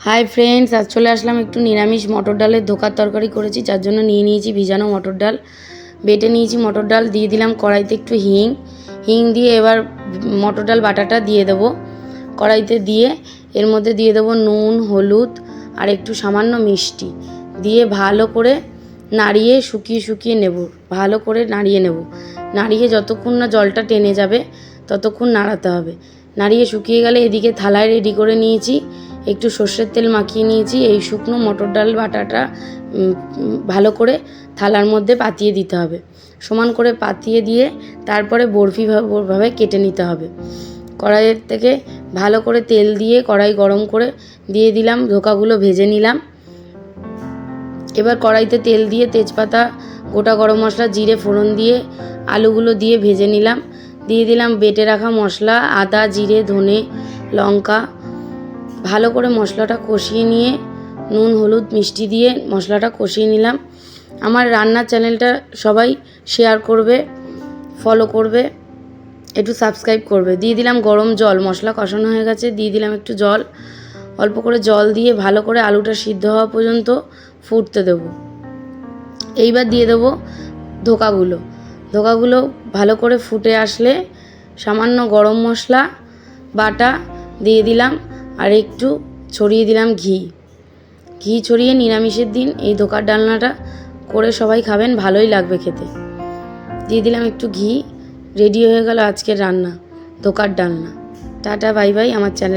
Hi friends, आज चले आसलाम एकटू निरामिष मटर डालेर धोकार तरकारी करेছি, যার জন্য নিয়ে নিয়েছি ভিজানো মটর ডাল। বেটে নিয়েছি মটর ডাল, দিয়ে দিলাম কড়াইতে একটু হিং দিয়ে এবার মটর ডাল বাটাটা দিয়ে দেবো কড়াইতে। দিয়ে এর মধ্যে দিয়ে দেবো নুন, হলুদ আর একটু সামান্য মিষ্টি দিয়ে ভালো করে নাড়িয়ে শুকিয়ে নেব। ভালো করে নাড়িয়ে নেব। নাড়িয়ে যতক্ষণ না জলটা টেনে যাবে ততক্ষণ নাড়াতে হবে। নাড়িয়ে শুকিয়ে গেলে এদিকে থালায় রেডি করে নিয়েছি, একটু সর্ষের তেল মাখিয়ে নিয়েছি। এই শুকনো মটর ডাল বাটাটা ভালো করে থালার মধ্যে পাতিয়ে দিতে হবে। সমান করে পাতিয়ে দিয়ে তারপরে বরফিভাবে কেটে নিতে হবে। কড়াইয়ের থেকে ভালো করে তেল দিয়ে কড়াই গরম করে দিয়ে দিলাম, ধোকাগুলো ভেজে নিলাম। এবার কড়াইতে তেল দিয়ে তেজপাতা, গোটা গরম মশলা, জিরে ফোড়ন দিয়ে আলুগুলো দিয়ে ভেজে নিলাম। দিয়ে দিলাম বেটে রাখা মশলা, আদা, জিরে, ধনে, লঙ্কা। ভালো করে মশলাটা কষিয়ে নিয়ে নুন, হলুদ, মিষ্টি দিয়ে মশলাটা কষিয়ে নিলাম। আমার রান্নার চ্যানেলটা সবাই শেয়ার করবে, ফলো করবে, একটু সাবস্ক্রাইব করবে। দিয়ে দিলাম গরম জল, মশলা কষানো হয়ে গেছে, দিয়ে দিলাম একটু জল। অল্প করে জল দিয়ে ভালো করে আলুটা সিদ্ধ হওয়া পর্যন্ত ফুটতে দেবো। এইবার দিয়ে দেবো ধোকাগুলো ভালো করে ফুটে আসলে সামান্য গরম মশলা বাটা দিয়ে দিলাম আর একটু ছড়িয়ে দিলাম ঘি ছড়িয়ে নিরামিষের দিন এই ধোকার ডালনাটা করে সবাই খাবেন, ভালোই লাগবে খেতে। দিয়ে দিলাম একটু ঘি। রেডি হয়ে গেল আজকের রান্না, ধোকার ডালনা। Tata, bye bye. আমার চ্যানেল